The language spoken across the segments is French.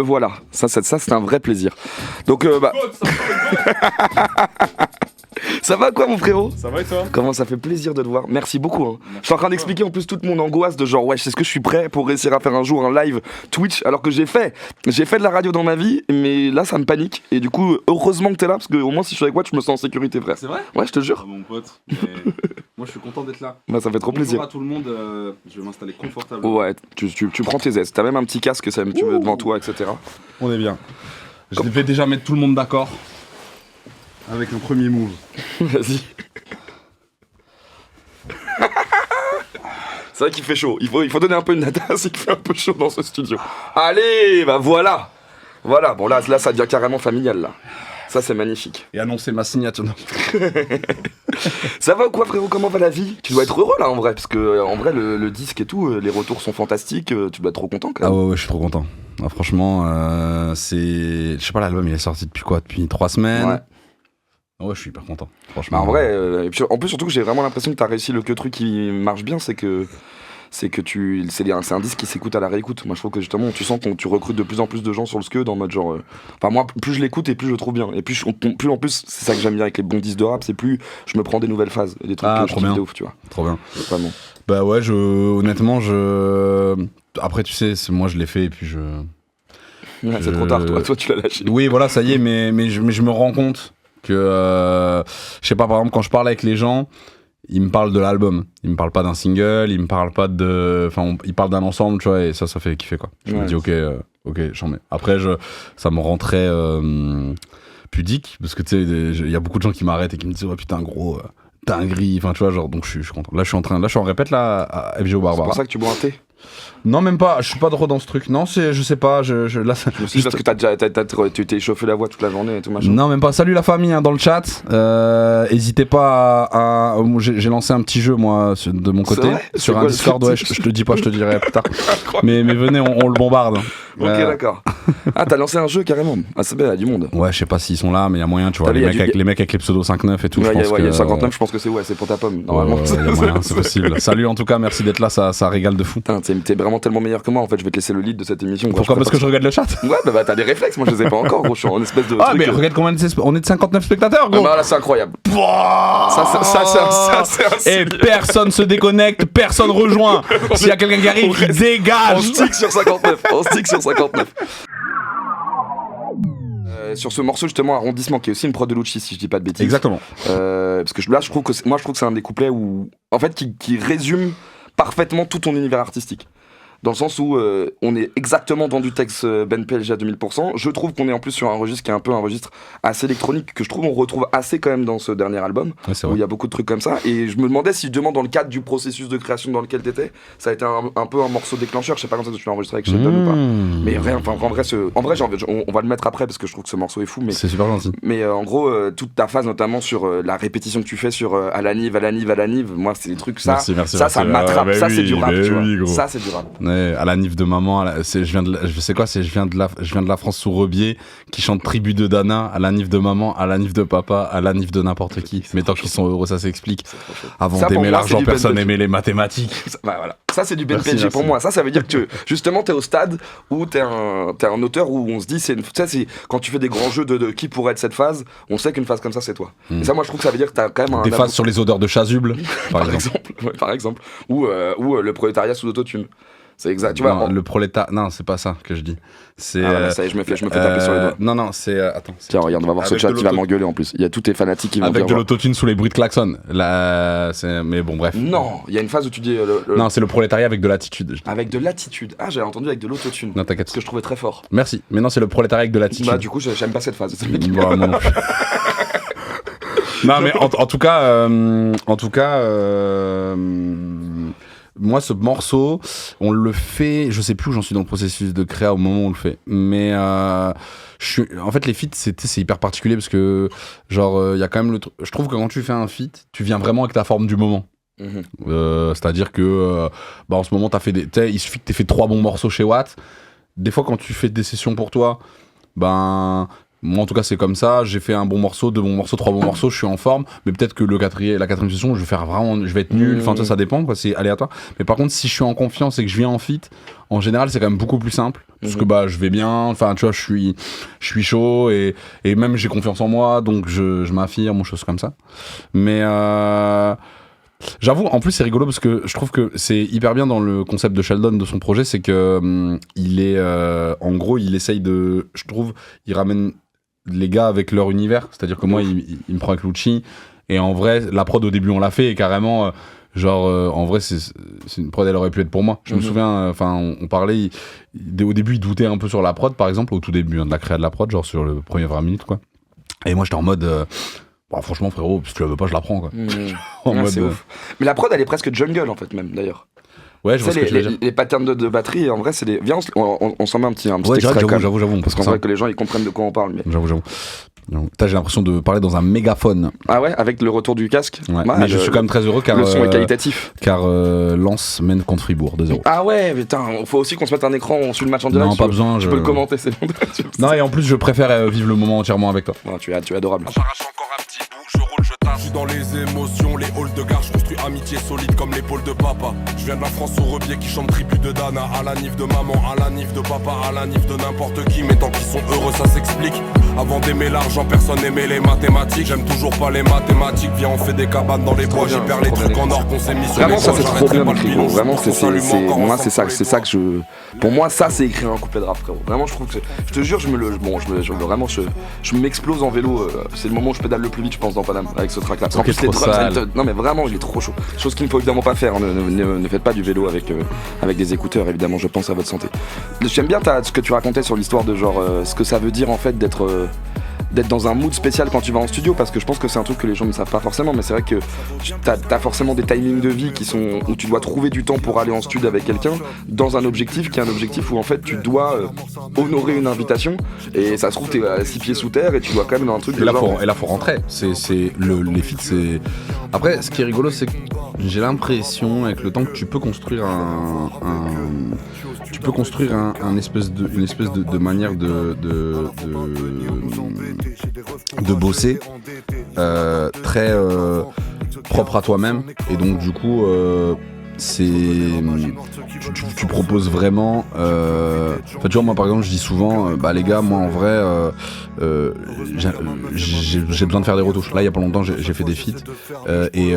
le voilà. Ça c'est un vrai plaisir. Donc, ça va quoi mon frérot? Ça va et toi? Comment ça fait plaisir de te voir. Merci beaucoup. Hein. Je suis en train d'expliquer en plus toute mon angoisse de genre est-ce que je suis prêt pour réussir à faire un jour un live Twitch alors que j'ai fait de la radio dans ma vie mais là ça me panique et du coup heureusement que t'es là parce que au moins si je suis avec toi je me sens en sécurité frère. C'est vrai? Ouais je te jure. Ah, mon pote. Moi je suis content d'être là. Bah, ça fait trop plaisir. Bonjour à tout le monde, je vais m'installer confortablement. Ouais tu prends tes aises. T'as même un petit casque tu mets devant toi etc. On est bien. Je vais déjà mettre tout le monde d'accord avec un premier move. Vas-y. C'est vrai qu'il fait chaud. Il faut donner un peu une data, c'est qu'il fait un peu chaud dans ce studio. Allez, bah voilà. Voilà, bon là ça devient carrément familial là. Ça c'est magnifique. Et annoncer ma signature. Ça va ou quoi frérot? Comment va la vie? Tu dois être heureux là en vrai, parce que en vrai le disque et tout, les retours sont fantastiques, tu dois être trop content quand même. Ah ouais, je suis trop content. Ah, franchement, je sais pas, l'album il est sorti depuis quoi? Depuis 3 semaines. Ouais. Ouais, je suis hyper content. Franchement. Bah en vrai, et puis, en plus surtout que j'ai vraiment l'impression que t'as réussi le truc qui marche bien, c'est que c'est un disque qui s'écoute à la réécoute. Moi je trouve que justement tu sens que tu recrutes de plus en plus de gens sur le Sked en mode genre enfin moi plus je l'écoute et plus je le trouve bien et plus en plus c'est ça que j'aime bien avec les bons disques de rap, c'est plus je me prends des nouvelles phases et des trucs que je kiffe de ouf, tu vois. Trop bien. Vraiment. Bah ouais, honnêtement après tu sais, moi je l'ai fait et puis Ouais, c'est trop tard, toi tu l'as lâché. Oui, voilà, ça y est, mais je me rends compte que je sais pas, par exemple quand je parle avec les gens, ils me parlent de l'album, ils me parlent pas d'un single, ils me parlent pas ils parlent d'un ensemble, tu vois, et ça fait kiffer quoi. Je me dis ok, j'en mets. Après ça me rend très pudique parce que tu sais, il y a beaucoup de gens qui m'arrêtent et qui me disent ouais putain gros dinguerie, enfin tu vois, genre, donc je suis content. Là je suis en répète là à FGO Barbara. C'est pour ça que tu bois un thé? Non, même pas, je suis pas trop dans ce truc. Non, je sais pas, là, je me suis dit parce que tu t'es chauffé la voix toute la journée et tout machin. Non, même pas. Salut la famille hein, dans le chat. Hésitez pas à j'ai lancé un petit jeu moi de mon côté sur un Discord. Ouais, je te dis pas, je te dirai plus tard. mais venez, on le bombarde. Ok, d'accord. Ah, t'as lancé un jeu carrément. Ah, c'est bien, il y a du monde. Ouais, je sais pas s'ils sont là, mais il y a moyen, tu vois. Les mecs avec les pseudos 5-9 et tout. Ouais, il y a 59, je pense que c'est pour ta pomme. Normalement, il y a moyen, c'est possible. Salut en tout cas, merci d'être là, ça régale de fou. T'es vraiment tellement meilleur que moi en fait, je vais te laisser le lead de cette émission. Pourquoi? Parce que je regarde le chat? Ouais, bah t'as des réflexes, moi je les ai pas encore, gros. Je suis en espèce de. Ah, mais regarde combien on est de 59 spectateurs, gros. Bah là, c'est incroyable. Ça, c'est et personne se déconnecte, personne rejoint. S'il y a quelqu'un qui arrive, il dégage. On stick sur 59. Sur ce morceau justement Arrondissement qui est aussi une prod de Lucci si je dis pas de bêtises. Exactement. Parce que là je trouve que c'est un des couplets où en fait qui résume parfaitement tout ton univers artistique. Dans le sens où on est exactement dans du texte Ben PLG à 2000%. Je trouve qu'on est en plus sur un registre qui est un peu un registre assez électronique que je trouve on retrouve assez quand même dans ce dernier album, ouais, où il y a beaucoup de trucs comme ça. Et je me demandais si justement dans le cadre du processus de création dans lequel t'étais, ça a été un peu un morceau déclencheur. Je sais pas quand ça tu l'as enregistré avec Sheldon ou pas. Mais en vrai on va le mettre après parce que je trouve que ce morceau est fou. Mais c'est super gentil. Mais en gros toute ta phase notamment sur la répétition que tu fais sur à la nive, moi c'est des trucs ça m'attrape. Ça c'est du rap, tu vois. Ça c'est du rap. À la Nive de maman, je viens de la France sous Rebier qui chante Tribu de Dana, à la Nive de maman, à la Nive de papa, à la Nive de n'importe qui. Mais tant qu'ils sont heureux, ça s'explique. Avant d'aimer l'argent, personne n'aimait les mathématiques. Bah voilà. Ça c'est du Ben PLG pour moi. Ça veut dire que justement t'es au stade où t'es un auteur où on se dit c'est quand tu fais des grands jeux de qui pourrait être cette phase, on sait qu'une phase comme ça c'est toi. Et ça moi je trouve que ça veut dire que t'as quand même des phases sur les odeurs de chasuble par exemple ou le prolétariat sous l'autotune. C'est exact, tu vois. Non, le prolétariat, non, c'est pas ça que je dis. C'est. Ah, ça y est, je me fais taper sur les doigts. Non, c'est. Attends. Tiens, regarde, on va voir ce chat, il va m'engueuler en plus. Il y a tous tes fanatiques qui vont avec de l'autotune sous les bruits de klaxon. Mais bon, bref. Non, il y a une phase où tu dis. Non, c'est le prolétariat avec de l'attitude. Avec de l'attitude. Ah, j'avais entendu avec de l'autotune. Non, t'inquiète. Ce que je trouvais très fort. Merci. Mais non, c'est le prolétariat avec de l'attitude. Bah, du coup, j'aime pas cette phase. Bah, non. Non, mais en tout cas. Moi, ce morceau, on le fait, je sais plus où j'en suis dans le processus de créa au moment où on le fait, mais en fait les feats c'est hyper particulier parce que genre il y a quand même je trouve que quand tu fais un feat, tu viens vraiment avec ta forme du moment. C'est-à-dire que en ce moment il suffit que t'aies fait 3 bons morceaux chez Watt. Des fois quand tu fais des sessions pour toi, Moi en tout cas c'est comme ça, j'ai fait un bon morceau, 2 bons morceaux, 3 bons morceaux, je suis en forme, mais peut-être que la quatrième session je vais être nul, enfin ça dépend quoi, c'est aléatoire. Mais par contre si je suis en confiance et que je viens en feat, en général c'est quand même beaucoup plus simple, parce que je vais bien, enfin tu vois je suis chaud et même j'ai confiance en moi, donc je m'affirme ou choses comme ça. Mais j'avoue, en plus c'est rigolo parce que je trouve que c'est hyper bien dans le concept de Sheldon de son projet, c'est que il est en gros il essaye de, je trouve, il ramène les gars avec leur univers, c'est-à-dire que moi il me prend avec Lucci et en vrai la prod au début on l'a fait et carrément en vrai c'est une prod, elle aurait pu être pour moi. Je me souviens, enfin on parlait, au début il doutait un peu sur la prod par exemple, au tout début de la créa de la prod, genre sur le premier 20 minutes quoi, et moi j'étais en mode franchement frérot, si tu la veux pas je la prends quoi. En mode, c'est ouf. Mais la prod elle est presque jungle en fait même d'ailleurs. Ouais, je vois ce que tu veux dire. Les patterns de batterie, en vrai, c'est des. Viens, on s'en met un petit ouais, extrait. J'avoue. Parce qu'en vrai, que les gens ils comprennent de quoi on parle. Mais... J'avoue. J'ai l'impression de parler dans un mégaphone. Ah ouais, avec le retour du casque. Ouais, mais je suis quand même très heureux car. Le son est qualitatif. Car Lens mène contre Fribourg 2-0. Ah ouais, putain, faut aussi qu'on se mette un écran, on suit le match en direct. Non, pas besoin. Je peux le commenter, c'est bon. Non, et en plus, je préfère vivre le moment entièrement avec toi. Ouais, tu es adorable. J'arrache encore un petit bout, je roule, je tape. Je suis dans les émotions, les halls de gare, je construis amitié solide comme l'épaule de papa. Je viens de la France au rebier qui chante tribu de Dana. À la nif de maman, à la nif de papa, à la nif de n'importe qui. Mais tant qu'ils sont heureux, ça s'explique. Avant d'aimer l'argent, personne n'aimait les mathématiques. J'aime toujours pas les mathématiques. Viens, on fait des cabanes dans les bois. J'y perds les trucs en or qu'on s'est mis sur vraiment, les ça c'est trop bien le écrit, gros. Vraiment, moi, c'est ça que je. Pour moi, ça c'est écrire un couplet de rap, frérot. Vraiment, je trouve que. Je te jure, je m'explose en vélo. C'est le moment où je pédale le plus vite, je pense, dans Paname, avec ce track-là. En plus, non, mais vraiment, il est trop chaud. Chose qu'il ne faut évidemment pas faire. Hein. Ne faites pas du vélo avec des écouteurs, évidemment. Je pense à votre santé. J'aime bien ce que tu racontais sur l'histoire de genre ce que ça veut dire en fait d'être dans un mood spécial quand tu vas en studio, parce que je pense que c'est un truc que les gens ne savent pas forcément, mais c'est vrai que t'as forcément des timings de vie où tu dois trouver du temps pour aller en studio avec quelqu'un dans un objectif qui est un objectif où en fait tu dois honorer une invitation, et ça se trouve t'es à 6 pieds sous terre et tu dois quand même dans un truc et là faut rentrer, les feats c'est... Après ce qui est rigolo c'est que j'ai l'impression avec le temps que tu peux construire une espèce de manière de bosser très propre à toi-même, et donc du coup tu proposes vraiment tu vois, moi par exemple je dis souvent les gars, moi en vrai j'ai besoin de faire des retouches. Là il y a pas longtemps j'ai fait des feats et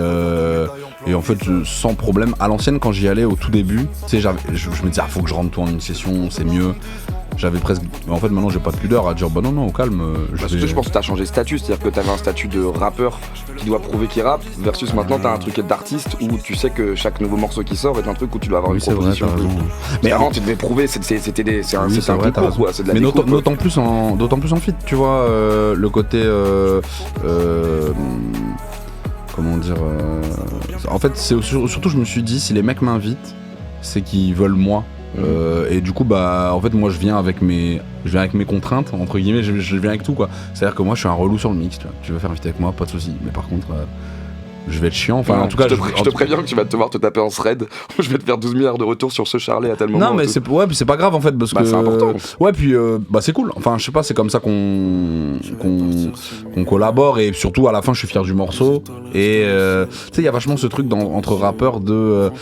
en fait sans problème. À l'ancienne quand j'y allais au tout début, tu sais, je me disais faut que je rentre tout en une session, c'est mieux. J'avais presque... En fait maintenant j'ai pas de pudeur à dire non au calme. Je pense que t'as changé de statut, c'est-à-dire que t'avais un statut de rappeur qui doit prouver qu'il rappe, versus maintenant t'as un truc d'artiste où tu sais que chaque nouveau morceau qui sort est un truc où tu dois avoir une proposition. Vrai, mais avant tu devais prouver, c'est un concours quoi, c'est de la découpe. Mais d'autant plus en feat, tu vois, le côté... comment dire... En fait c'est surtout je me suis dit, si les mecs m'invitent, c'est qu'ils veulent moi. Et du coup en fait moi je viens avec mes contraintes entre guillemets, je viens avec tout quoi. C'est à dire que moi je suis un relou sur le mix, tu veux faire inviter avec moi, pas de soucis, mais par contre je vais être chiant, enfin en tout cas je te préviens que tu vas devoir te taper en thread. Je vais te faire 12 milliards de retours sur ce Charlet à tel moment. Non mais c'est pas grave en fait, parce que c'est important. Ouais, puis c'est cool, enfin je sais pas, c'est comme ça qu'on collabore, et surtout à la fin je suis fier du morceau. Et tu sais il y a vachement ce truc entre rappeurs de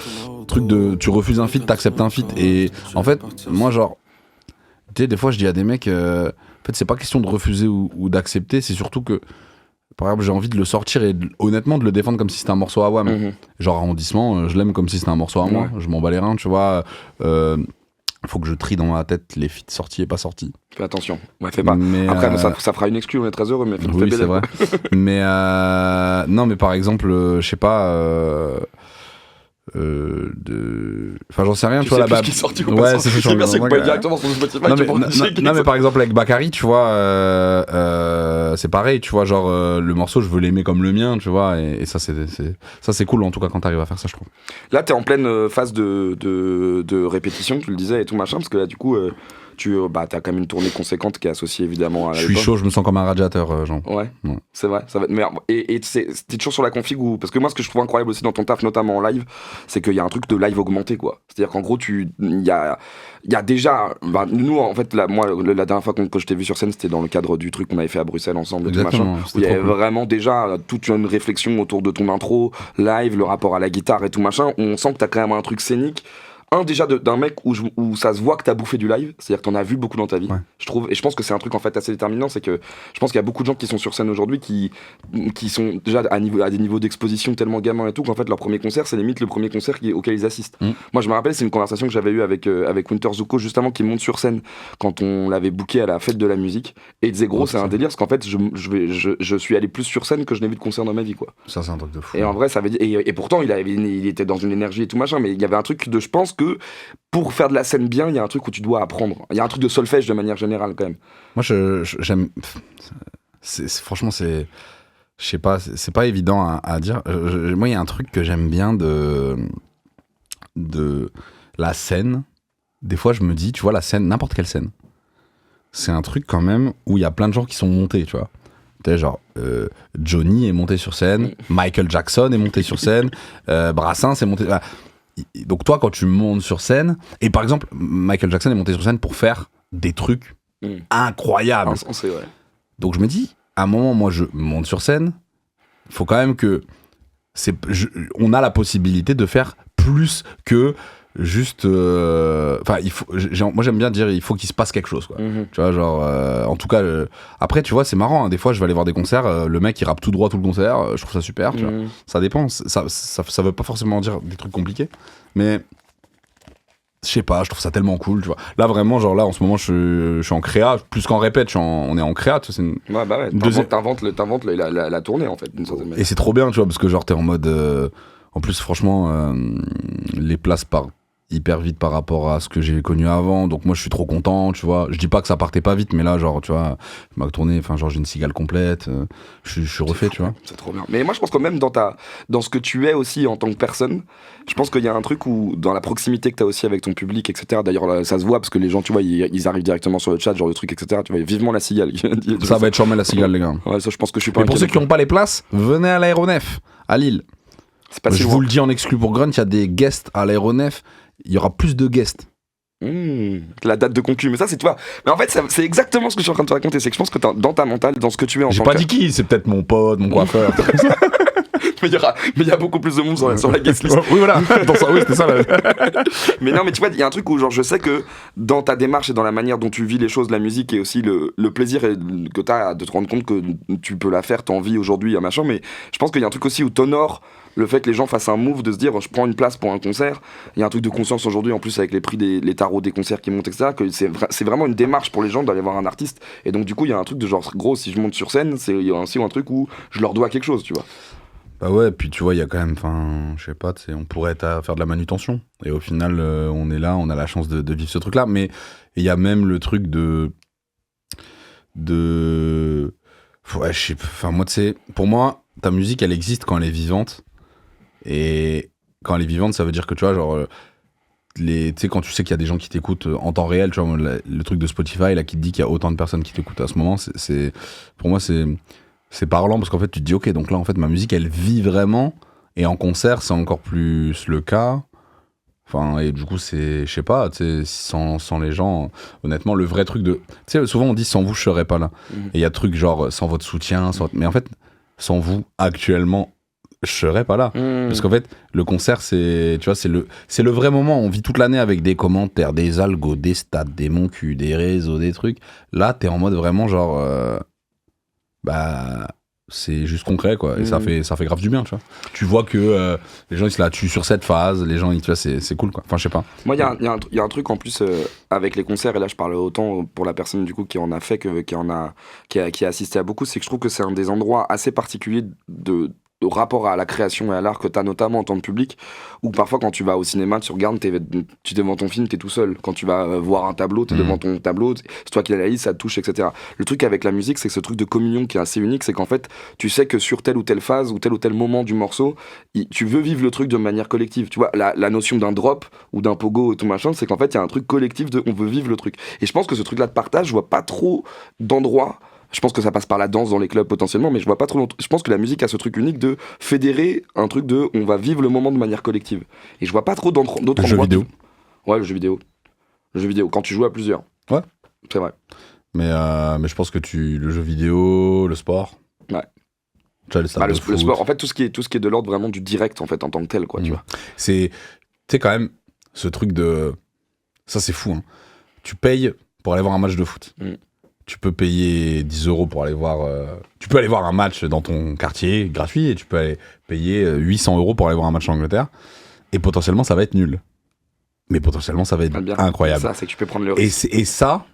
truc de tu refuses un feat, t'acceptes un feat. Et en fait moi genre tu sais des fois je dis à des mecs en fait c'est pas question de refuser ou d'accepter, c'est surtout que par exemple j'ai envie de le sortir et honnêtement de le défendre comme si c'était un morceau à WAM. Genre arrondissement je l'aime comme si c'était un morceau à moi, je m'en bats les reins, tu vois. Faut que je trie dans ma tête les feats sortis et pas sortis. Fais attention, fais pas. Mais après ça fera une exclue, on est très heureux, mais oui c'est vrai. Mais non mais par exemple je sais pas enfin j'en sais rien, tu vois, là-bas. Ouais, c'est bien, c'est que pas directement sur Spotify. Non mais par exemple avec Bakary, tu vois, c'est pareil, tu vois, genre le morceau je veux l'aimer comme le mien, tu vois, et ça c'est cool en tout cas quand t'arrives à faire ça, je trouve. Là t'es en pleine phase de répétition, tu le disais et tout machin, parce que là du coup t'as quand même une tournée conséquente qui est associée évidemment à Je suis chaud, je me sens comme un radiateur, Jean. Ouais, c'est vrai. Ça va être... Mais, et t'es toujours sur la config ou... Parce que moi, ce que je trouve incroyable aussi dans ton taf, notamment en live, c'est qu'il y a un truc de live augmenté, quoi. C'est-à-dire qu'en gros, il y a déjà... nous, en fait, la dernière fois que je t'ai vu sur scène, c'était dans le cadre du truc qu'on avait fait à Bruxelles ensemble, et tout machin, où il y avait vraiment déjà toute une réflexion autour de ton intro, live, le rapport à la guitare et tout machin. On sent que t'as quand même un truc scénique. Déjà d'un mec où ça se voit que t'as bouffé du live, c'est-à-dire que t'en as vu beaucoup dans ta vie, je trouve, et je pense que c'est un truc en fait assez déterminant, c'est que je pense qu'il y a beaucoup de gens qui sont sur scène aujourd'hui qui sont déjà à des niveaux d'exposition tellement gamins et tout qu'en fait leur premier concert c'est limite le premier concert auquel ils assistent. Moi je me rappelle, c'est une conversation que j'avais eue avec Winter Zuko justement, qui monte sur scène quand on l'avait booké à la fête de la musique, et il disait gros c'est un délire parce qu'en fait je suis allé plus sur scène que je n'ai vu de concert dans ma vie, quoi. Ça c'est un truc de fou. Et en vrai ça veut dire, et pourtant il était dans une énergie et tout machin, mais il y avait un truc je pense que pour faire de la scène bien, il y a un truc où tu dois apprendre. Il y a un truc de solfège de manière générale quand même. Moi, j'aime. Franchement, je sais pas, c'est pas évident à dire. Moi, il y a un truc que j'aime bien de la scène. Des fois, je me dis, tu vois, la scène, n'importe quelle scène, c'est un truc quand même où il y a plein de gens qui sont montés, tu vois. Tu sais, genre, Johnny est monté sur scène, Michael Jackson est monté sur scène, Brassens est monté. Donc toi, quand tu montes sur scène, et par exemple, Michael Jackson est monté sur scène pour faire des trucs incroyables. Insensé, ouais. Donc je me dis, à un moment, moi, je monte sur scène, il faut quand même que... on a la possibilité de faire plus que juste... Enfin, moi, j'aime bien dire, il faut qu'il se passe quelque chose, quoi. Tu vois, genre... en tout cas, après, tu vois, c'est marrant, hein, des fois, je vais aller voir des concerts, le mec, il rappe tout droit tout le concert, je trouve ça super, tu vois. Ça dépend, ça veut pas forcément dire des trucs compliqués, mais... Je sais pas, je trouve ça tellement cool, tu vois. Là, vraiment, genre là, en ce moment, je suis en créa, plus qu'en répète, on est en créa, tu vois. Ouais, bah ouais, t'inventes la tournée, en fait, d'une certaine manière. Et c'est trop bien, tu vois, parce que genre, t'es en mode... En plus, franchement, les places partent hyper vite par rapport à ce que j'ai connu avant, donc moi, je suis trop content, tu vois. Je dis pas que ça partait pas vite, mais là, genre, tu vois, ma tournée, enfin, genre, j'ai une cigale complète, je suis refait, tu vois. C'est trop bien. Mais moi, je pense que même dans ce que tu es aussi en tant que personne, je pense qu'il y a un truc où, dans la proximité que t'as aussi avec ton public, etc. D'ailleurs, là, ça se voit parce que les gens, tu vois, ils arrivent directement sur le chat, genre de trucs, etc. Tu vois, vivement la cigale. Ça va être charmé la cigale, les gars. Ouais, ça, je pense que je suis pas. Et pour ceux qui n'ont pas les places, venez à l'aéronef, à Lille. C'est pas je vous le dis en exclu pour Grunt, il y a des guests à l'aéronef, il y aura plus de guests. La date de concu, mais ça c'est, tu vois, mais en fait c'est exactement ce que je suis en train de te raconter, c'est que je pense que dans ta mentale, dans ce que tu es en tant que... J'ai pas dit qui, c'est peut-être mon pote, mon coiffeur. mais il y a beaucoup plus de monde sur la guest list. Oui, voilà, oui, c'était ça. Mais non, mais tu vois, il y a un truc où genre je sais que dans ta démarche et dans la manière dont tu vis les choses, la musique et aussi le plaisir que t'as de te rendre compte que tu peux la faire, t'en vis aujourd'hui, un machin, mais je pense qu'il y a un truc aussi où t'honores le fait que les gens fassent un move de se dire je prends une place pour un concert. Il y a un truc de conscience aujourd'hui en plus avec les prix les tarots des concerts qui montent, etc., que c'est vraiment une démarche pour les gens d'aller voir un artiste, et donc du coup il y a un truc de genre gros, si je monte sur scène, il y a aussi un truc où je leur dois quelque chose, tu vois. Bah ouais, puis tu vois, il y a quand même, enfin, je sais pas, on pourrait faire de la manutention, et au final on est là, on a la chance de vivre ce truc là, mais il y a même le truc ouais, moi tu sais, pour moi ta musique elle existe quand elle est vivante. Et quand elle est vivante, ça veut dire que tu vois, genre, tu sais, quand tu sais qu'il y a des gens qui t'écoutent en temps réel, tu vois, le truc de Spotify là qui te dit qu'il y a autant de personnes qui t'écoutent à ce moment, pour moi, c'est parlant parce qu'en fait, tu te dis, ok, donc là, en fait, ma musique elle vit vraiment, et en concert, c'est encore plus le cas. Enfin, et du coup, je sais pas, tu sais, sans les gens, honnêtement, le vrai truc de. Tu sais, souvent on dit sans vous, je serais pas là. Et il y a truc genre sans votre soutien, mais en fait, sans vous, actuellement, je serais pas là. Parce qu'en fait, le concert, c'est le vrai moment. On vit toute l'année avec des commentaires, des algos, des stats, des mon cul, des réseaux, des trucs. Là, t'es en mode vraiment genre... c'est juste concret, quoi. Et ça fait grave du bien, tu vois. Tu vois que les gens, ils se la tuent sur cette phase. Les gens, tu vois, c'est cool, quoi. Enfin, je sais pas. Moi, il y a un truc en plus avec les concerts, et là, je parle autant pour la personne, du coup, qui en a fait, qui a assisté à beaucoup, c'est que je trouve que c'est un des endroits assez particuliers rapport à la création et à l'art que t'as notamment en tant que public, où parfois quand tu vas au cinéma, tu regardes, tu es devant ton film, t'es tout seul. Quand tu vas voir un tableau, t'es devant ton tableau, c'est toi qui l'analyse, ça te touche, etc. Le truc avec la musique, c'est que ce truc de communion qui est assez unique, c'est qu'en fait, tu sais que sur telle ou telle phase ou tel moment du morceau, tu veux vivre le truc de manière collective. Tu vois, la notion d'un drop ou d'un pogo et tout machin, c'est qu'en fait, il y a un truc collectif de on veut vivre le truc. Et je pense que ce truc-là de partage, je vois pas trop d'endroits. Je pense que ça passe par la danse dans les clubs potentiellement, mais je vois pas trop. Je pense que la musique a ce truc unique de fédérer un truc de on va vivre le moment de manière collective. Et je vois pas trop d'autres endroits. Le jeu vidéo. Ouais, le jeu vidéo. Le jeu vidéo, quand tu joues à plusieurs. Ouais. C'est vrai. Mais je pense que le jeu vidéo, le sport. Ouais. Tu vois, les stades de foot. Le sport, en fait, tout ce qui est de l'ordre vraiment du direct, en fait, en tant que tel, quoi, tu vois. Tu sais, quand même, ce truc de. Ça, c'est fou, hein. Tu payes pour aller voir un match de foot. Tu peux payer 10 € pour aller voir. Tu peux aller voir un match dans ton quartier gratuit et tu peux aller payer 800 € pour aller voir un match en Angleterre. Et potentiellement, ça va être nul. Mais potentiellement, ça va être incroyable. Ça, c'est que tu peux prendre le risque. Et ça,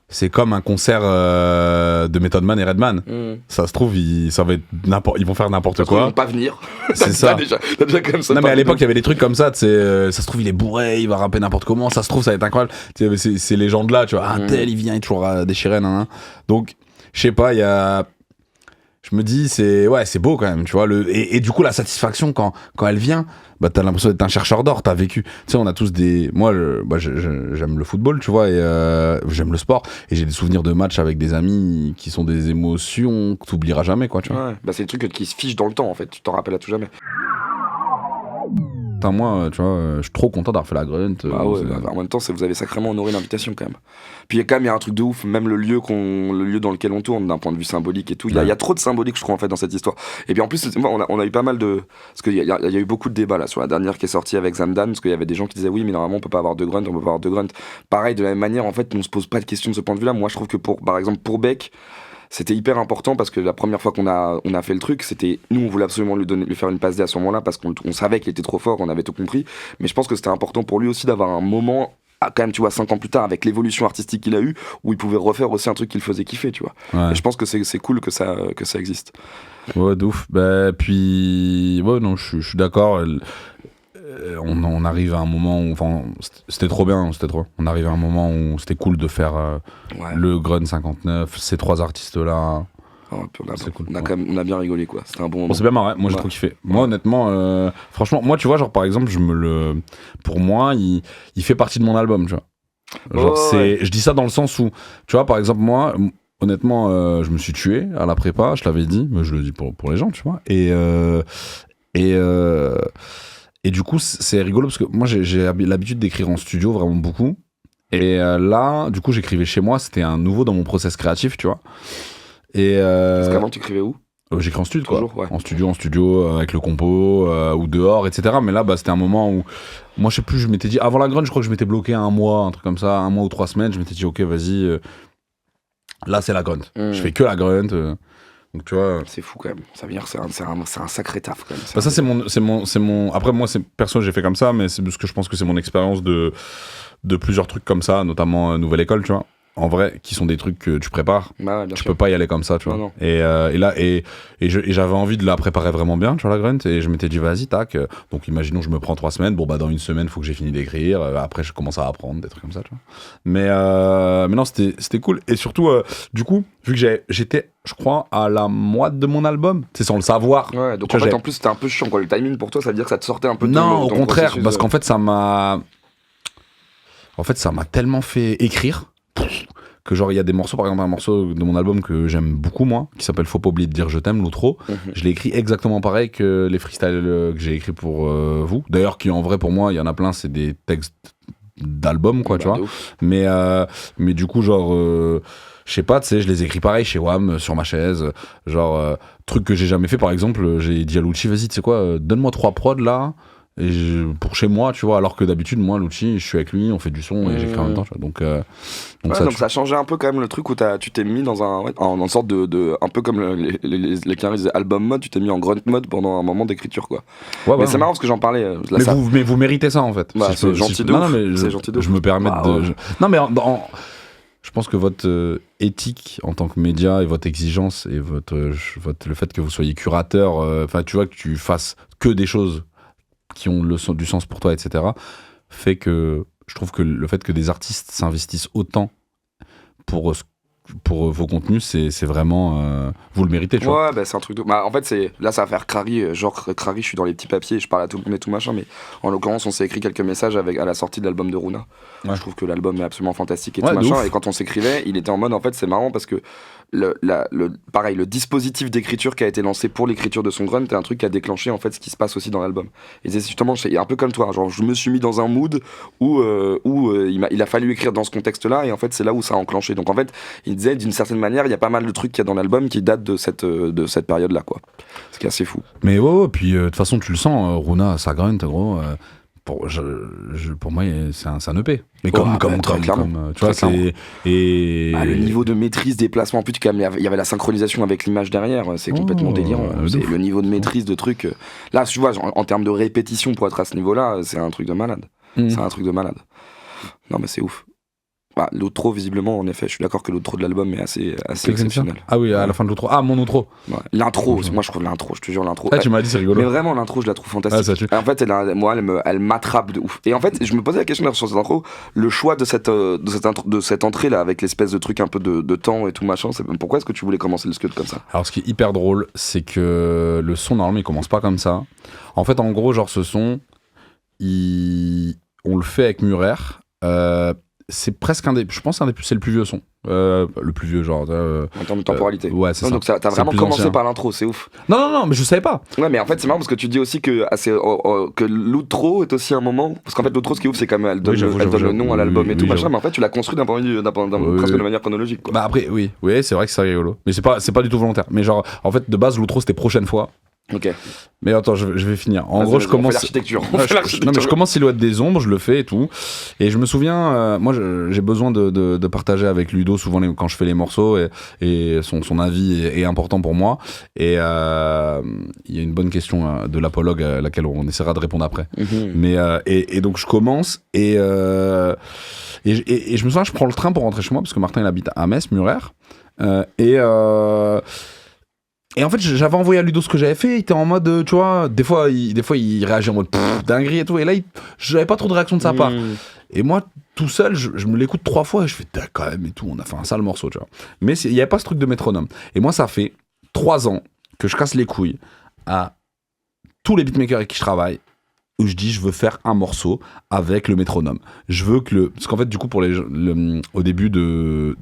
c'est comme un concert de Method Man et Redman. Ça se trouve, ils vont faire n'importe quoi. Ils vont pas venir. C'est ça. T'as déjà comme ça. Non, mais à l'époque, il y avait des trucs comme ça. Ça se trouve, il est bourré, il va rapper n'importe comment. Ça se trouve, ça va être incroyable. Ces légendes-là, tu vois. Ah, tel, il vient, il est toujours déchiré. Donc, je sais pas, il y a. Je me dis, c'est beau quand même, tu vois. Et du coup, la satisfaction quand elle vient, bah, t'as l'impression d'être un chercheur d'or, t'as vécu. Tu sais, on a tous des. Moi, j'aime le football, tu vois, et j'aime le sport. Et j'ai des souvenirs de matchs avec des amis qui sont des émotions que t'oublieras jamais, quoi, tu vois. Ouais, bah, c'est des trucs qui se fichent dans le temps, en fait. Tu t'en rappelles à tout jamais. Moi, tu vois, je suis trop content d'avoir fait la grunt. Ah ouais, en même temps, vous avez sacrément honoré l'invitation quand même. Puis il y a un truc de ouf, même le lieu dans lequel on tourne, d'un point de vue symbolique et tout. Il y a trop de symbolique, je crois, en fait, dans cette histoire. Et puis en plus, on a eu pas mal de. Parce qu'il y a eu beaucoup de débats là sur la dernière qui est sortie avec Zamdan, parce qu'il y avait des gens qui disaient oui, mais normalement on peut pas avoir de grunt, on peut pas avoir de grunt. Pareil, de la même manière, en fait, on se pose pas de questions de ce point de vue-là. Moi, je trouve que par exemple, pour Beck, c'était hyper important parce que la première fois qu'on a fait le truc, c'était nous on voulait absolument lui faire une passe D à ce moment-là parce qu'on savait qu'il était trop fort, on avait tout compris, mais je pense que c'était important pour lui aussi d'avoir un moment quand même, tu vois, 5 ans plus tard, avec l'évolution artistique qu'il a eu, où il pouvait refaire aussi un truc qu'il faisait kiffer, tu vois. Ouais. Et je pense que c'est cool que ça existe. Ouais, d'ouf. Bah, puis ouais, non, je suis d'accord. On arrive à un moment où, enfin, c'était trop bien, on arrive à un moment où c'était cool de faire le Grun 59, ces 3 artistes-là. On a bien rigolé, quoi. C'était un bon moment. On s'est bien marré, moi j'ai trop kiffé. Moi, honnêtement, franchement, moi, tu vois, genre par exemple, pour moi, il fait partie de mon album, tu vois. Genre, je dis ça dans le sens où, tu vois, par exemple, moi, honnêtement, je me suis tué à la prépa, je l'avais dit, mais je le dis pour les gens, tu vois. Et du coup, c'est rigolo parce que moi, j'ai l'habitude d'écrire en studio vraiment beaucoup. Et là, du coup, j'écrivais chez moi. C'était un nouveau dans mon process créatif, tu vois. Parce qu'avant, tu écrivais où ? J'écris en studio, toujours, quoi. En studio, avec le compo, ou dehors, etc. Mais là, bah, c'était un moment où, moi, je sais plus, je m'étais dit, avant la grunge, je crois que je m'étais bloqué un mois, un truc comme ça, 1 mois ou 3 semaines. Je m'étais dit, ok, vas-y, là, c'est la grunt. Je fais que la grunt. Donc, tu vois, c'est fou quand même. Ça veut dire que c'est un sacré taf quand même. Bah ça c'est mon. Après moi c'est perso j'ai fait comme ça, mais c'est parce que je pense que c'est mon expérience de plusieurs trucs comme ça, notamment Nouvelle École, tu vois. En vrai, qui sont des trucs que tu prépares. Bah ouais, bien tu sûr. peux pas y aller comme ça, tu vois. Non. Et là j'avais envie de la préparer vraiment bien, tu vois, la grunt, et je m'étais dit vas-y tac. Donc imaginons je me prends 3 semaines. Bon bah dans 1 semaine faut que j'ai fini d'écrire. Après je commence à apprendre des trucs comme ça, tu vois. Mais non c'était cool. Et surtout du coup vu que j'étais je crois à la moite de mon album, c'est sans le savoir. Ouais, donc en fait en plus c'était un peu chiant quoi. Le timing pour toi, ça veut dire que ça te sortait un peu de non, au contraire, processus, parce qu'en fait ça m'a tellement fait écrire que genre il y a des morceaux, par exemple un morceau de mon album que j'aime beaucoup moi, qui s'appelle Faut pas oublier de dire je t'aime, l'outro. Je l'ai écrit exactement pareil que les freestyles que j'ai écrits pour vous. D'ailleurs qui en vrai pour moi, il y en a plein, c'est des textes d'album quoi, tu vois. Mais du coup genre je sais pas, tu sais, je les écris pareil chez WAM, sur ma chaise, genre truc que j'ai jamais fait. Par exemple, j'ai dit à Lucci, vas-y, tu sais quoi, donne-moi 3 prods là, et pour chez moi, tu vois, alors que d'habitude, moi, Lucci, je suis avec lui, on fait du son et j'écris en même temps, tu vois. Donc ça changeait un peu quand même le truc où tu t'es mis dans en sorte de un peu comme les Canaries disaient album mode, tu t'es mis en grunt mode pendant un moment d'écriture, quoi. Mais c'est marrant parce que j'en parlais. Mais vous méritez ça en fait. Bah, c'est gentil de ouf. Non, mais c'est gentil de ouf. Je me permets de. Non, mais je pense que votre éthique en tant que média et votre exigence et le fait que vous soyez curateur, enfin tu vois que tu fasses que des choses qui ont du sens pour toi, etc., fait que je trouve que le fait que des artistes s'investissent autant pour vos contenus, c'est vraiment vous le méritez, tu vois. Ouais, bah c'est un truc de. Bah, en fait, là, ça va faire Crary. Genre, Crary, je suis dans les petits papiers, je parle à tout le monde et tout machin, mais en l'occurrence, on s'est écrit quelques messages à la sortie de l'album de Runa. Ouais. Je trouve que l'album est absolument fantastique et Ouais, tout de machin. ouf. Et quand on s'écrivait, il était en mode, en fait, c'est marrant parce que pareil, le dispositif d'écriture qui a été lancé pour l'écriture de son grunt est un truc qui a déclenché en fait ce qui se passe aussi dans l'album. Et c'est justement, c'est un peu comme toi, genre je me suis mis dans un mood où il a fallu écrire dans ce contexte-là et en fait c'est là où ça a enclenché. Donc en fait, il disait d'une certaine manière, il y a pas mal de trucs qu'il y a dans l'album qui datent de cette période-là, quoi. Ce qui est assez fou. Mais ouais, puis de toute façon, tu le sens, Runa, sa grunt, gros. Pour moi, c'est un EP. Mais clairement. tu vois, c'est. Et... Bah, le niveau de maîtrise des placements, en plus, il y avait la synchronisation avec l'image derrière, c'est complètement délirant. C'est le niveau de maîtrise de trucs. Là, tu vois, en termes de répétition pour être à ce niveau-là, c'est un truc de malade. C'est un truc de malade. Non, mais c'est ouf. Bah, l'outro, visiblement, en effet, je suis d'accord que l'outro de l'album est assez exceptionnel. Ah oui, à la fin de l'outro. Ah, mon outro. Ouais. L'intro, moi je trouve l'intro, je te jure, l'intro. Ah, tu m'as dit, c'est rigolo. Mais vraiment, l'intro, je la trouve fantastique. En fait, elle m'attrape de ouf. Et en fait, je me posais la question sur cette intro, le choix de cette entrée-là, avec l'espèce de truc un peu de temps et tout machin, pourquoi est-ce que tu voulais commencer le scud comme ça? Alors, ce qui est hyper drôle, c'est que le son, normalement, il commence pas comme ça. En fait, en gros, genre, ce son, on le fait avec Murer. C'est presque je pense c'est le plus vieux son, le plus vieux genre en termes de temporalité. Ouais, c'est ça. Donc t'as vraiment commencé par l'intro, c'est ouf. Non, mais je savais pas. Ouais, mais en fait c'est marrant parce que tu dis aussi que l'outro est aussi un moment, parce qu'en fait l'outro, ce qui est ouf, c'est quand même elle donne le nom à l'album et tout machin, mais en fait tu l'as construit presque de manière chronologique, quoi. Bah après oui c'est vrai que c'est rigolo, mais c'est pas du tout volontaire, mais genre en fait de base l'outro c'était prochaine fois. Ok. Mais attends, je vais finir. En gros, je commence. L'architecture. Non, mais je commence Silhouette des ombres, je le fais et tout. Et je me souviens, moi, j'ai besoin de partager avec Ludo souvent quand je fais les morceaux et son avis est important pour moi. Et il y a une bonne question de l'apologue à laquelle on essaiera de répondre après. Mais et donc je commence et je me souviens, je prends le train pour rentrer chez moi parce que Martin il habite à Metz, Murer. Et en fait, j'avais envoyé à Ludo ce que j'avais fait. Il était en mode, tu vois, des fois, il réagit en mode dinguerie et tout. Et là, j'avais pas trop de réaction de sa part. Et moi, tout seul, je me l'écoute 3 fois et je fais, quand même et tout. On a fait un sale morceau, tu vois. Mais il n'y avait pas ce truc de métronome. Et moi, ça fait 3 ans que je casse les couilles à tous les beatmakers avec qui je travaille, où je dis je veux faire un morceau avec le métronome. Je veux que parce qu'en fait du coup pour au début de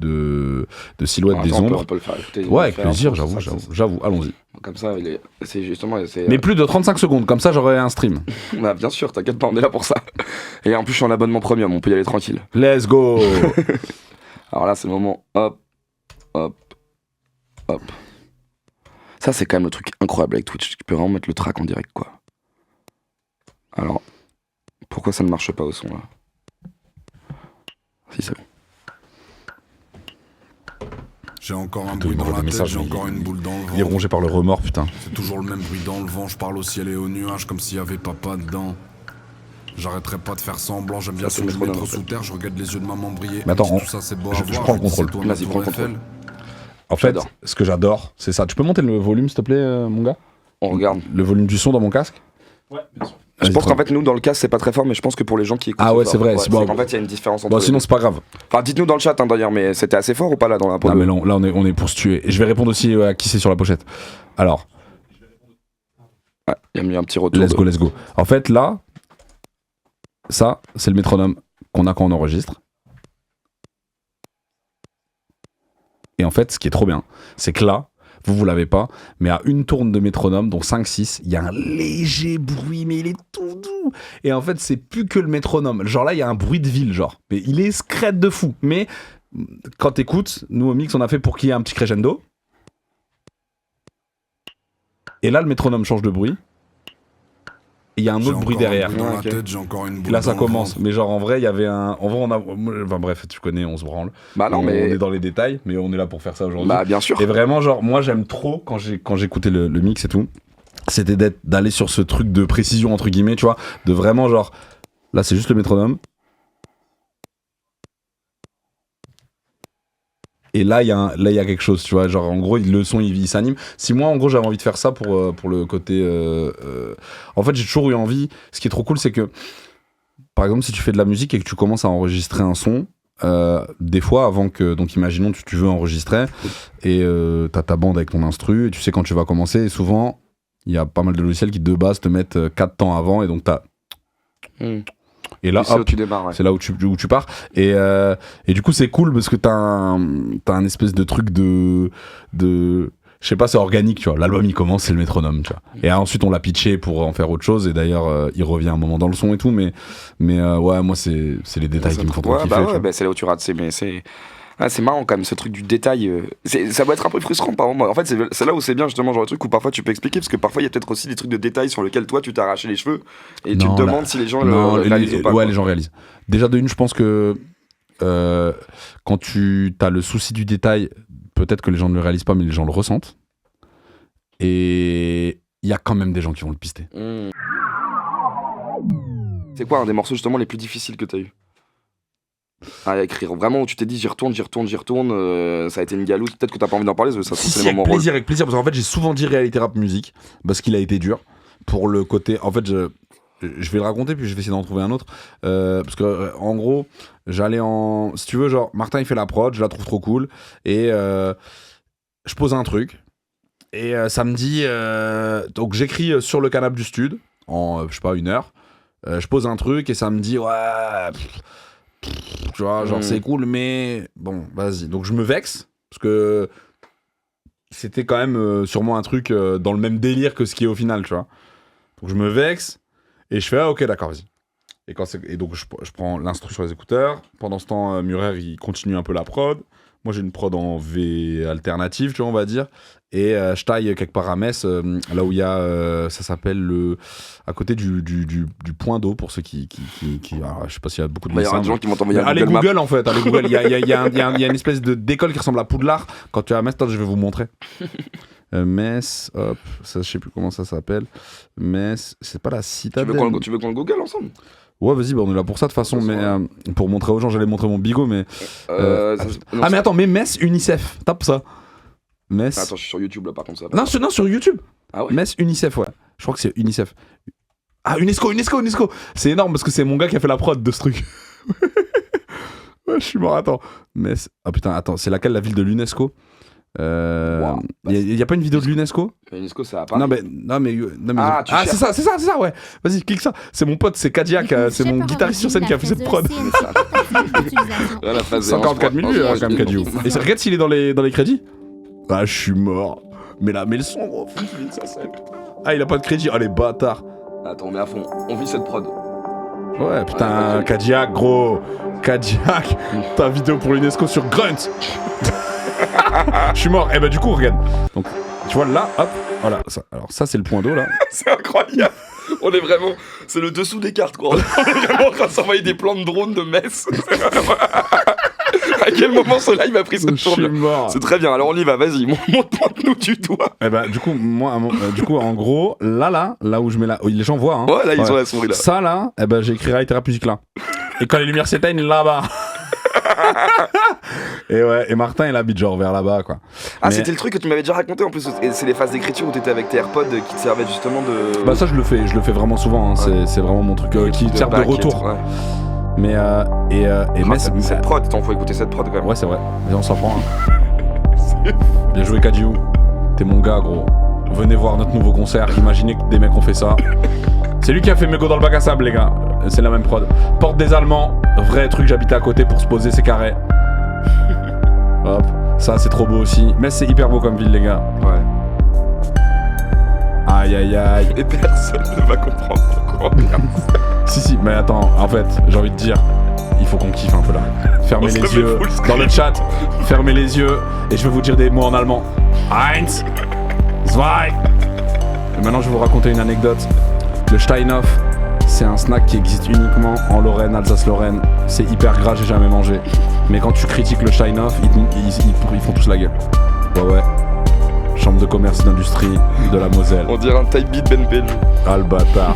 Silhouette des ombres. On peut le faire écouter. Ouais, avec plaisir, j'avoue, allons-y. Comme ça, c'est justement. Mais plus de 35 secondes, comme ça j'aurai un stream. Bah bien sûr, t'inquiète pas, on est là pour ça. Et en plus je suis en abonnement premium, on peut y aller tranquille. Let's go. Alors là c'est le moment, hop. Ça c'est quand même le truc incroyable avec Twitch, tu peux vraiment mettre le track en direct, quoi. Alors, pourquoi ça ne marche pas au son là? Si, c'est bon. J'ai encore un bruit dans la tête, j'ai encore une boule dans le ventre. Il est rongé par le remords, putain. C'est toujours le même bruit dans le vent, je parle au ciel et aux nuages comme s'il y avait papa dedans. J'arrêterai pas de faire semblant, j'aime bien sous le métro sous terre, je regarde les yeux de maman briller. Mais attends, tout ça c'est beau je prends le contrôle. Vas-y, prends le contrôle. En fait, ce que j'adore, c'est ça. Tu peux monter le volume, s'il te plaît, mon gars? On regarde. Le volume du son dans mon casque? Ouais, bien sûr. Je pense qu'en fait, nous, dans le casque, c'est pas très fort, mais je pense que pour les gens qui écoutent. Ah ouais, c'est vrai. Bon, en fait, il y a une différence entre. Bon, sinon, c'est pas grave. Enfin, dites-nous dans le chat, d'ailleurs, mais c'était assez fort ou pas là dans la pochette? Non, mais là, on est pour se tuer. Et je vais répondre aussi à qui c'est sur la pochette. Alors. Ouais, il y a mis un petit retour. Let's go. En fait, là, ça, c'est le métronome qu'on a quand on enregistre. Et en fait, ce qui est trop bien, c'est que là, vous l'avez pas, mais à une tourne de métronome, donc 5-6, il y a un léger bruit, mais il est tout doux. Et en fait, c'est plus que le métronome. Genre là, il y a un bruit de ville, genre. Mais il est scred de fou. Mais quand t'écoutes, nous au mix, on a fait pour qu'il y ait un petit crescendo. Et là, le métronome change de bruit. Et il y a un autre bruit derrière. Et là, ça commence. Mais genre, en vrai, il y avait un. En vrai, on a. Enfin, bref, tu connais, on se branle. Bah non, mais. On est dans les détails, mais on est là pour faire ça aujourd'hui. Bah, bien sûr. Et vraiment, genre, moi, j'aime trop quand j'écoutais le mix et tout. C'était d'aller sur ce truc de précision, entre guillemets, tu vois. De vraiment, genre. Là, c'est juste le métronome. Et là, il y a quelque chose, tu vois. Genre, en gros, le son, il s'anime. Si moi, en gros, j'avais envie de faire ça pour le côté. En fait, j'ai toujours eu envie. Ce qui est trop cool, c'est que, par exemple, si tu fais de la musique et que tu commences à enregistrer un son, des fois, avant que. Donc, imaginons, tu veux enregistrer et t'as ta bande avec ton instru et tu sais quand tu vas commencer. Et souvent, il y a pas mal de logiciels qui, de base, te mettent 4 temps avant et donc t'as. Et là, hop, tu démarres, c'est là où tu pars. Et du coup, c'est cool parce que t'as un espèce de truc de je sais pas, c'est organique, tu vois. L'album, il commence, c'est le métronome, tu vois. Et ensuite, on l'a pitché pour en faire autre chose. Et d'ailleurs, il revient un moment dans le son et tout. Mais ouais, moi, c'est les détails qui me font trop kiffer. C'est là où tu rates. C'est marrant quand même, ce truc du détail. Ça doit être un peu frustrant par moment. En fait, c'est là où c'est bien justement, genre le truc où parfois tu peux expliquer, parce que parfois il y a peut-être aussi des trucs de détail sur lesquels toi tu t'es arraché les cheveux et tu te demandes si les gens le réalisent ou pas. Ouais, les gens réalisent. Déjà de une, je pense que quand tu as le souci du détail, peut-être que les gens ne le réalisent pas, mais les gens le ressentent. Et il y a quand même des gens qui vont le pister. C'est quoi un des morceaux justement les plus difficiles que t'as eu à écrire, vraiment, où tu t'es dit j'y retourne, ça a été une galoute, peut-être que t'as pas envie d'en parler, ça si, c'est avec plaisir, parce qu'en fait j'ai souvent dit réalité rap musique, parce qu'il a été dur, pour le côté, en fait je vais le raconter, puis je vais essayer d'en trouver un autre, parce que en gros, j'allais si tu veux, genre, Martin il fait la prod, je la trouve trop cool, et je pose un truc, et samedi, donc j'écris sur le canapé du stud, en, je sais pas, 1 heure, je pose un truc, et ça me dit, ouais... Tu vois, genre c'est cool, mais bon, vas-y. Donc je me vexe, parce que c'était quand même sûrement un truc dans le même délire que ce qui est au final, tu vois. Donc je me vexe, et je fais, ah ok, d'accord, vas-y. Et donc je prends l'instru sur les écouteurs. Pendant ce temps, Murer, il continue un peu la prod. Moi, j'ai une prod en V alternative, tu vois, on va dire. Et je taille quelque part à Metz, là où il y a, ça s'appelle à côté du point d'eau, pour ceux qui alors, je sais pas s'il y a beaucoup de Il y aura des gens qui vont t'envoyer allez Google en fait, allez Google. Il y a une espèce d'école qui ressemble à Poudlard. Quand tu es à Metz, je vais vous montrer. Metz, hop, ça, je sais plus comment ça s'appelle. Metz, c'est pas la citadelle. Tu veux qu'on le Google ensemble? Ouais, vas-y, on est là pour ça de toute façon, mais pour montrer aux gens, j'allais montrer mon bigot, mais. Mais attends, mais Metz UNICEF, tape ça. Metz. Attends, je suis sur YouTube là par contre. Non, sur YouTube. Ah ouais. Metz UNICEF, ouais. Je crois que c'est UNICEF. Ah, UNESCO. C'est énorme parce que c'est mon gars qui a fait la prod de ce truc. Ouais, je suis mort, attends. Metz. Ah putain, attends, c'est laquelle la ville de l'UNESCO? Y a pas une vidéo de l'UNESCO? L'UNESCO, c'est à Paris. Non mais c'est ça, ouais. Vas-y, clique ça. C'est mon pote, c'est Kadiak, c'est mon guitariste sur scène qui a fait cette prod. 144 000 vues quand même, Kadiou. Et regarde s'il est dans les crédits. Ah, je suis mort. Mais le son, gros, ça scène. Ah, il a pas de crédit. Oh, les bâtards. Attends, on met à fond. On vit cette prod. Ouais, putain, Kadiak, gros. Kadiak, ta vidéo pour l'UNESCO sur Grunt. Je suis mort. Et bah, du coup, regarde. Donc, tu vois, là, hop, voilà. Alors, ça, c'est le point d'eau, là. C'est incroyable. On est vraiment. C'est le dessous des cartes, quoi. On est vraiment en train de s'envoyer des plans de drone de Metz. À quel moment ce live a pris cette tournure? C'est très bien, alors on y va, vas-y, montre-nous du doigt. Et bah, du coup, en gros, là où je mets là, les gens voient, hein. Ouais, là, ils ont la souris là. Ça, là, j'ai écrit Réalité Rap Musique là. Et quand les lumières s'éteignent, là-bas. Et Martin, il habite genre vers là-bas, quoi. Ah, c'était le truc que tu m'avais déjà raconté en plus, c'est les phases d'écriture où t'étais avec tes AirPods qui te servaient justement de. Bah, ça, je le fais vraiment souvent, hein. C'est vraiment mon truc qui te sert de retour. Ouais. Mais cette prod, faut écouter cette prod quand même. Ouais, c'est vrai. Et on s'en prend. Hein. Bien joué, Kadiou. T'es mon gars, gros. Venez voir notre nouveau concert. Imaginez que des mecs ont fait ça. C'est lui qui a fait Mego dans le bac à sable, les gars. C'est la même prod. Porte des Allemands, vrai truc. J'habitais à côté pour se poser, c'est carré. Hop, ça c'est trop beau aussi. Mais c'est hyper beau comme ville, les gars. Ouais. Aïe aïe aïe. Et personne ne va comprendre pourquoi. Si, mais attends, en fait, j'ai envie de dire, il faut qu'on kiffe un peu là. Fermez les yeux dans le chat, fermez les yeux, et je vais vous dire des mots en allemand. 1, 2. Et maintenant, je vais vous raconter une anecdote. Le Steinhoff, c'est un snack qui existe uniquement en Lorraine, Alsace-Lorraine. C'est hyper gras, j'ai jamais mangé. Mais quand tu critiques le Steinhoff, ils font tous la gueule. Ouais. Chambre de commerce et d'industrie de la Moselle. On dirait un type beat Ben Belge. Ah le bâtard.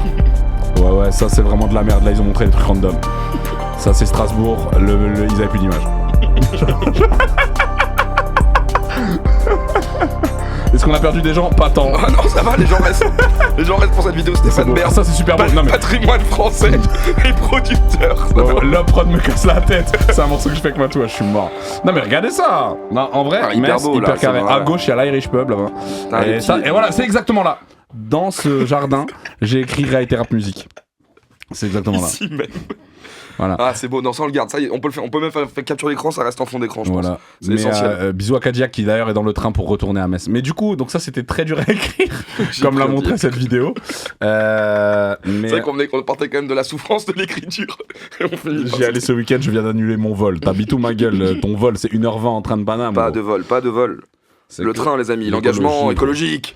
Ouais, ça c'est vraiment de la merde. Là, ils ont montré des trucs random. Ça, c'est Strasbourg. Ils avaient plus d'image. Est-ce qu'on a perdu des gens? Pas tant. Ah non, ça va, les gens restent pour cette vidéo. Stéphane Bon. Bern, Ah, ça c'est super beau. Non, mais... patrimoine français et producteur. La prod me casse la tête. C'est un morceau que je fais avec ma touche, je suis mort. Non mais regardez ça. Non, en vrai, hyper beau, hyper là, carré. c'est vrai. À gauche, il y a l'Irish Pub là-bas. Et voilà, c'est exactement là. Dans ce jardin, j'ai écrit Réalité Rap Musique. C'est exactement là. Ici même. Voilà. Ah, c'est beau, non, ça on le garde. Ça y est, on peut le faire, on peut même faire capture l'écran, ça reste en fond d'écran, je pense. C'est essentiel. Bisous à Kadiak qui d'ailleurs est dans le train pour retourner à Metz. Mais du coup, donc ça c'était très dur à écrire, comme l'a montré cette vidéo. C'est vrai qu'on partait quand même de la souffrance de l'écriture. J'y allais ce week-end, je viens d'annuler mon vol. T'habites où ma gueule? Ton vol, c'est 1h20 en train de Paname. Pas de vol. Le train, les amis, l'engagement écologique.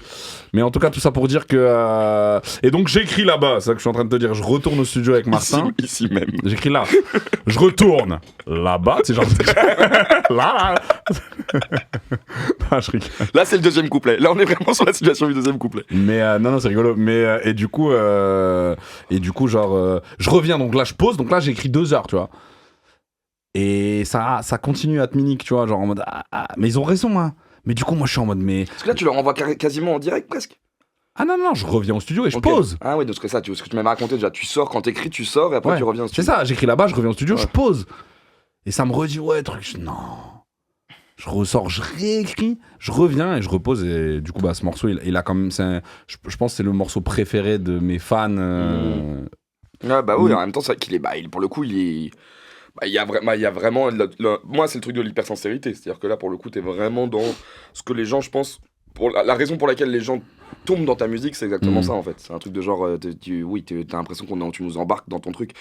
Mais en tout cas, tout ça pour dire que... Et donc j'écris là-bas, c'est ça que je suis en train de te dire. Je retourne au studio avec Martin. Ici même. J'écris là. Je retourne là-bas, c'est genre... là. Ah, je rigole. Là, c'est le deuxième couplet. Là, on est vraiment sur la situation du deuxième couplet. Mais non, c'est rigolo. Mais et du coup, genre, je reviens. Donc là, je pose. Donc là, j'ai écrit 2 heures, tu vois. Et ça continue à te minique, tu vois, genre en mode... mais ils ont raison, hein. Mais du coup, moi, je suis en mode... Parce que là, tu leur envoies quasiment en direct, presque. Ah non, je reviens au studio et je pose. Ah oui, donc c'est ça, ce que tu m'avais raconté déjà. Tu sors, quand t'écris, tu sors et après tu reviens au studio. C'est ça, j'écris là-bas, je reviens au studio, je pose. Et ça me redit, non. Je ressors, je réécris, je reviens et je repose. Et du coup, ce morceau, il a quand même... je pense que c'est le morceau préféré de mes fans. Ah bah oui, en même temps, c'est vrai qu'il est... pour le coup, il est... Il y a vraiment... Moi, c'est le truc de l'hypersincérité. C'est-à-dire que là, pour le coup, t'es vraiment dans ce que les gens, je pense... La raison pour laquelle les gens tombent dans ta musique, c'est exactement ça, en fait. C'est un truc de genre... t'as l'impression que tu nous embarques dans ton truc.